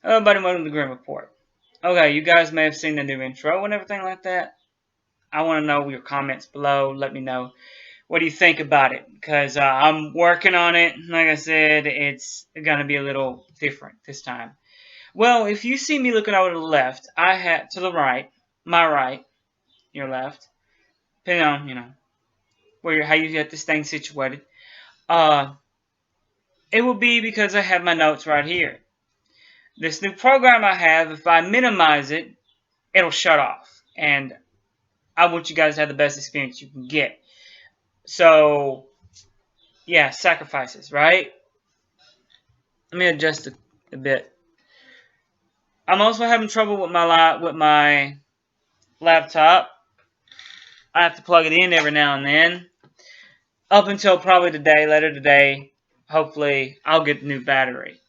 Hello everybody, welcome to the Grim Report. Okay, you guys may have seen the new intro and everything like that. I want to know your comments below. Let me know what do you think about it, because I'm working on it. Like I said, it's going to be a little different this time. Well, if you see me looking over to the left, I have to the right, my right, your left, depending on, how you get this thing situated. Uh, it will be because I have my notes right here. This new program I have, if I minimize it, it'll shut off. And I want you guys to have the best experience you can get. So, yeah, sacrifices, right? Let me adjust a bit. I'm also having trouble with my laptop. I have to plug it in every now and then. Up until probably later today, hopefully I'll get a new battery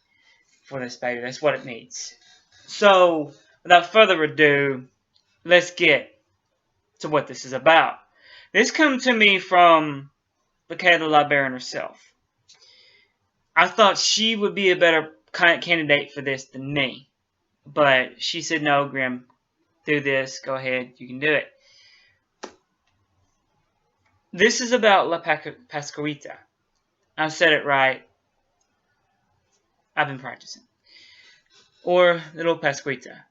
for this baby. That's what it needs. So, without further ado, let's get to what this is about. This comes to me from Lakaya the Librarian herself. I thought she would be a better candidate for this than me. But she said, no, Grim, do this. Go ahead. You can do it. This is about La Pascualita. I said it right. I've been practicing. Or Little Pascualita.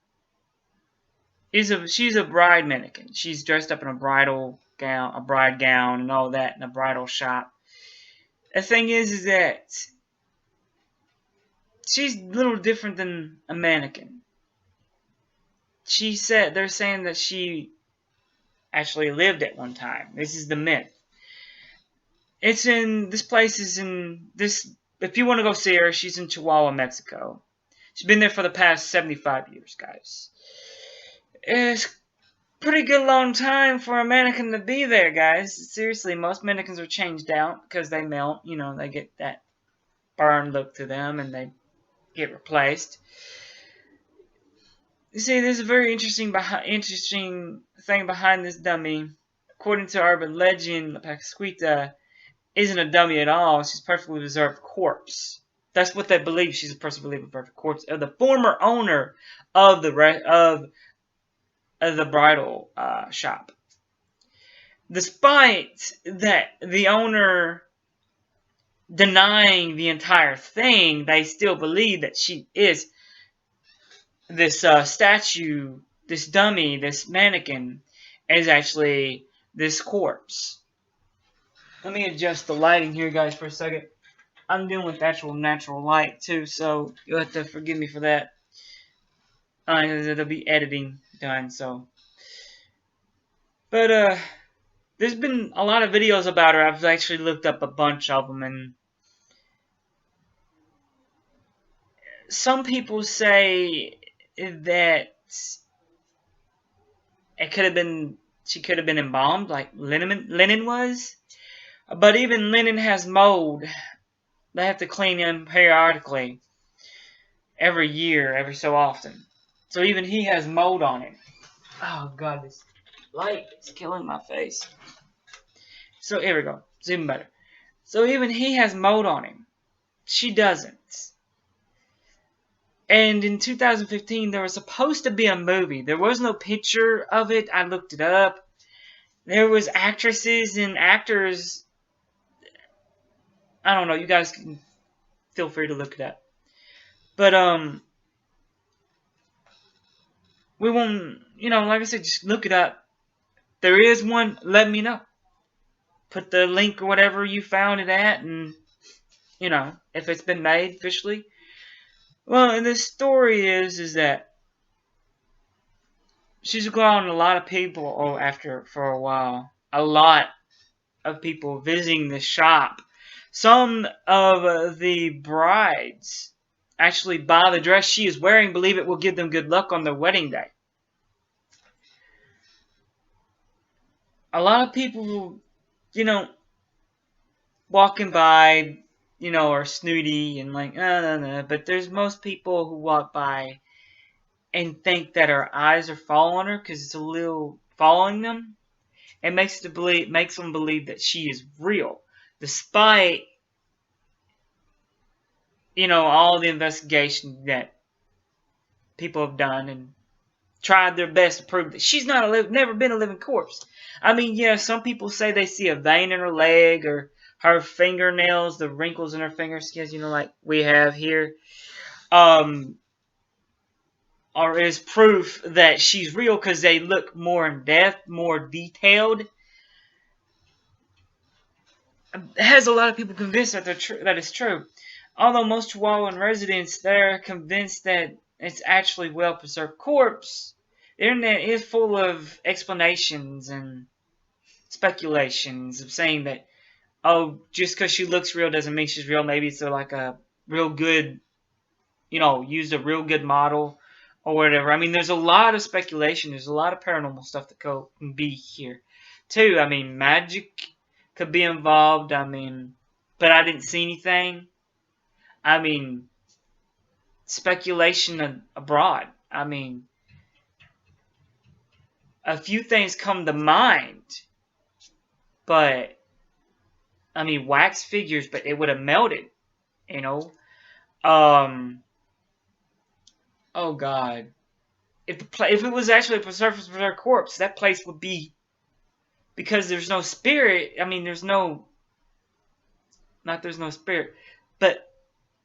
She's a bride mannequin. She's dressed up in a bride gown, and all that in a bridal shop. The thing is that she's a little different than a mannequin. They're saying that she actually lived at one time. This is the myth. This place is in this. If you want to go see her, she's in Chihuahua, Mexico. She's been there for the past 75 years, guys. It's a pretty good long time for a mannequin to be there, guys. Seriously, most mannequins are changed out because they melt. They get that burn look to them and they get replaced. You see, there's a very interesting thing behind this dummy. According to urban legend, La Pascuita isn't a dummy at all. She's a perfectly preserved corpse. That's what they believe. She's a perfectly preserved corpse of the former owner of the bridal shop. Despite that, the owner denying the entire thing, they still believe that she is this statue, this dummy, this mannequin, is actually this corpse. Let me adjust the lighting here, guys, for a second. I'm dealing with actual natural light, too, so you'll have to forgive me for that. There'll be editing done, so. But, there's been a lot of videos about her. I've actually looked up a bunch of them, and some people say that she could have been embalmed, like linen was. But even linen has mold. They have to clean him periodically, every year, every so often. So even he has mold on him. Oh god, this light is killing my face. So here we go. It's even better. So even he has mold on him. She doesn't. And in 2015, there was supposed to be a movie. There was no picture of it. I looked it up. There was actresses and actors. I don't know. You guys can feel free to look it up. But, we won't, like I said, just look it up. There is one, let me know. Put the link or whatever you found it at, and, if it's been made officially. Well, and the story is that she's grown a lot of people after for a while. A lot of people visiting the shop. Some of the brides actually buy the dress she is wearing, believe it will give them good luck on their wedding day. A lot of people, walking by, are snooty and like, no. But there's most people who walk by and think that her eyes are following her because it's a little following them. It makes them believe that she is real, despite all the investigation that people have done and tried their best to prove that she's never been a living corpse. I mean, yeah, some people say they see a vein in her leg or her fingernails, the wrinkles in her fingerskins, like we have here, or is proof that she's real because they look more in depth, more detailed. It has a lot of people convinced that that it's true. Although most Chihuahuan residents, they're convinced that it's actually well-preserved corpse. The internet is full of explanations and speculations of saying that, oh, just because she looks real doesn't mean she's real. Maybe it's like a real good, used a real good model or whatever. I mean, there's a lot of speculation. There's a lot of paranormal stuff that can be here, too. I mean, magic could be involved. I mean, but I didn't see anything. I mean, speculation abroad. I mean, a few things come to mind, but I mean, wax figures, but it would have melted, you know. Oh God, if it was actually a surface preserved corpse, that place would be, because there's no spirit. I mean, there's no spirit, but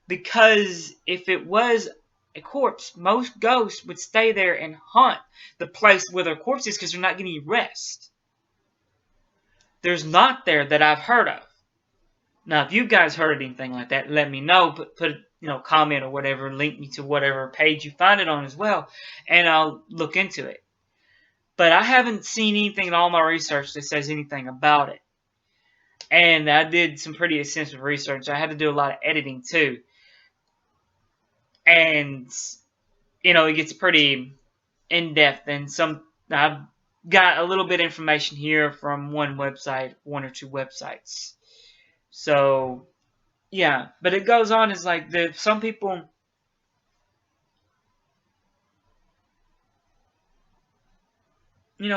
because if it was a corpse, most ghosts would stay there and haunt the place where their corpse is because they're not getting rest. There's not there that I've heard of. Now, if you guys heard anything like that, let me know. Put comment or whatever, link me to whatever page you find it on as well, and I'll look into it. But I haven't seen anything in all my research that says anything about it. And I did some pretty extensive research. I had to do a lot of editing too. And, it gets pretty in-depth. And I've got a little bit of information here from one or two websites. So, yeah. But it goes on, it's like some people...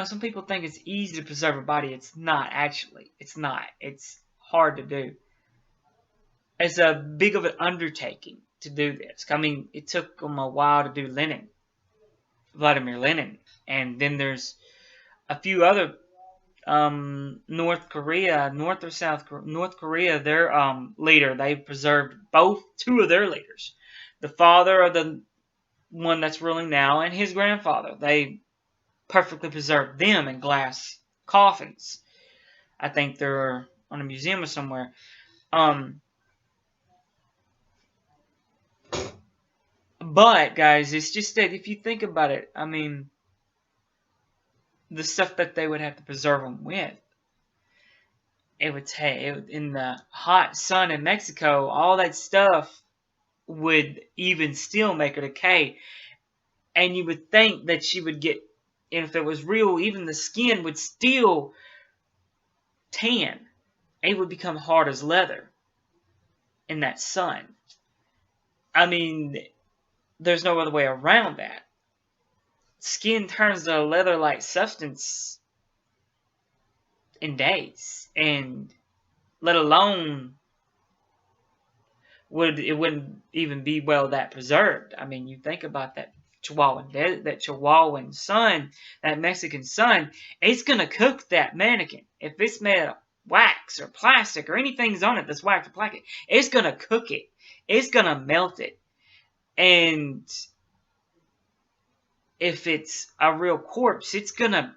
some people think it's easy to preserve a body. It's not, actually. It's not. It's hard to do. It's a big of an undertaking to do this. I mean, it took them a while to do Vladimir Lenin. And then there's a few other, North Korea, their leader, they preserved two of their leaders. The father of the one that's ruling now and his grandfather. They perfectly preserved them in glass coffins. I think they're on a museum or somewhere. But, guys, it's just that if you think about it, I mean, the stuff that they would have to preserve them with, it would take, in the hot sun in Mexico, all that stuff would even still make her decay. And you would think that she would get, and if it was real, even the skin would still tan. It would become hard as leather in that sun. I mean, there's no other way around that. Skin turns to a leather-like substance in days, and let alone it wouldn't even be that preserved. I mean, you think about that Chihuahuan sun, that Mexican sun, it's gonna cook that mannequin. If it's made of wax or plastic or anything's on it that's wax or plastic, it's gonna cook it. It's gonna melt it. And if it's a real corpse, it's gonna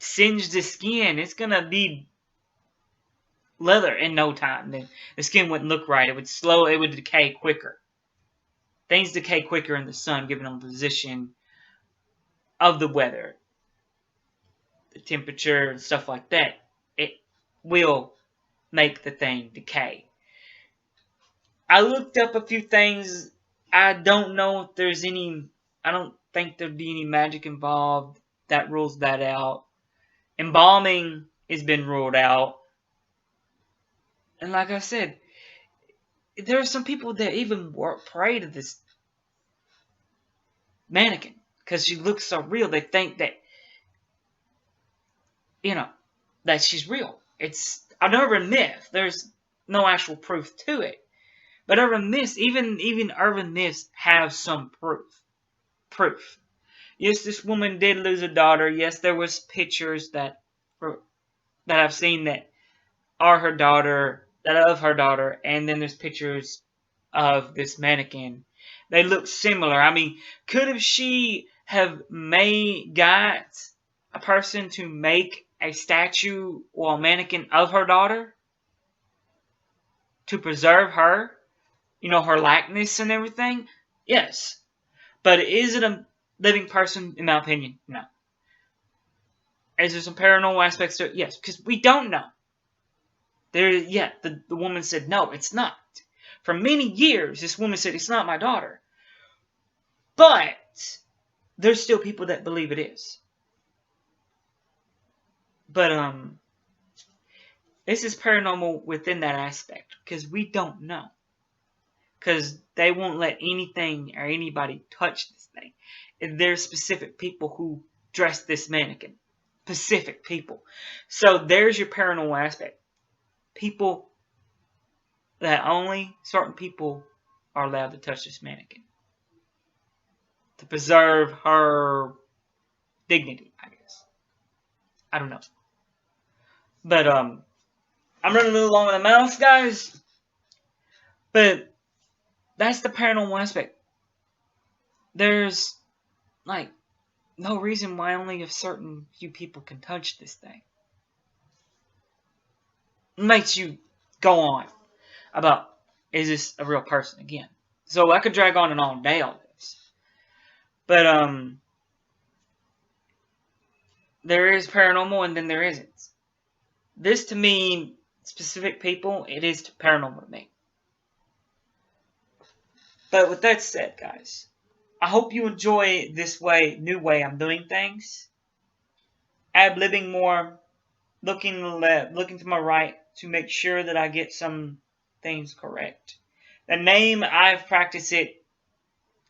singe the skin. It's gonna be leather in no time. The skin wouldn't look right. It would decay quicker. Things decay quicker in the sun, given the position of the weather, the temperature, and stuff like that. It will make the thing decay. I looked up a few things. I don't know if there's any... I don't think there'd be any magic involved. That rules that out. Embalming has been ruled out. And like I said, there are some people that even pray to this mannequin because she looks so real. They think that, that she's real. It's an urban myth. There's no actual proof to it. But urban myths, even urban myths have some proof. proof. Yes, this woman did lose a daughter. Yes, there was pictures that I've seen that are her daughter, that of her daughter, and then there's pictures of this mannequin. They look similar. I mean, could she have got a person to make a statue or a mannequin of her daughter to preserve her, her likeness and everything? Yes. But is it a living person? In my opinion, no. Is there some paranormal aspects to it? Yes, because we don't know. The woman said, no, it's not. For many years, this woman said, it's not my daughter. But there's still people that believe it is. But, this is paranormal within that aspect, because we don't know. Because they won't let anything or anybody touch this thing. And there's specific people who dress this mannequin. Specific people. So there's your paranormal aspect. People that only certain people are allowed to touch this mannequin. To preserve her dignity, I guess. I don't know. But, I'm running a little long on the mouth, guys. But that's the paranormal aspect. There's, no reason why only a certain few people can touch this thing. It makes you go on about, is this a real person again? So I could drag on and all day on this. But, there is paranormal and then there isn't. This, to me, specific people, it is paranormal to me. But with that said, guys, I hope you enjoy this new way I'm doing things. Ad-libbing more, looking to my right to make sure that I get some things correct. The name, I've practiced it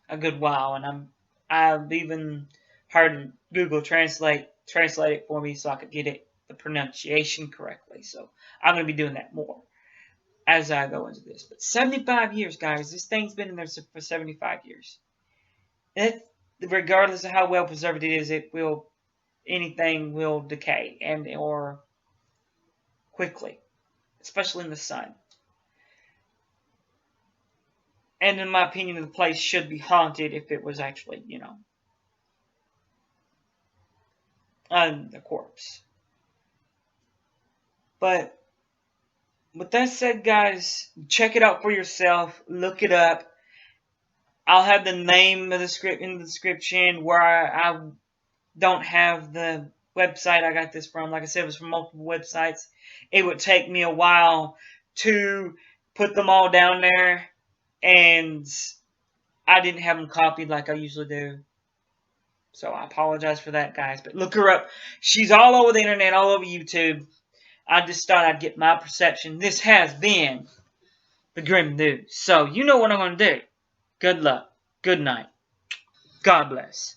a good while, and I've even heard Google translate it for me so I could get the pronunciation correctly. So I'm going to be doing that more as I go into this. But 75 years, guys. This thing's been in there for 75 years. Regardless of how well preserved it is, anything will decay or quickly, especially in the sun. And in my opinion, the place should be haunted if it was actually, a corpse. But with that said, guys, check it out for yourself. Look it up. I'll have the name of the script in the description. Where I don't have the website I got this from. Like I said, it was from multiple websites. It would take me a while to put them all down there, and I didn't have them copied like I usually do. So I apologize for that, guys. But look her up. She's all over the internet, all over YouTube. I just thought I'd get my perception. This has been the Grim News. So you know what I'm going to do. Good luck. Good night. God bless.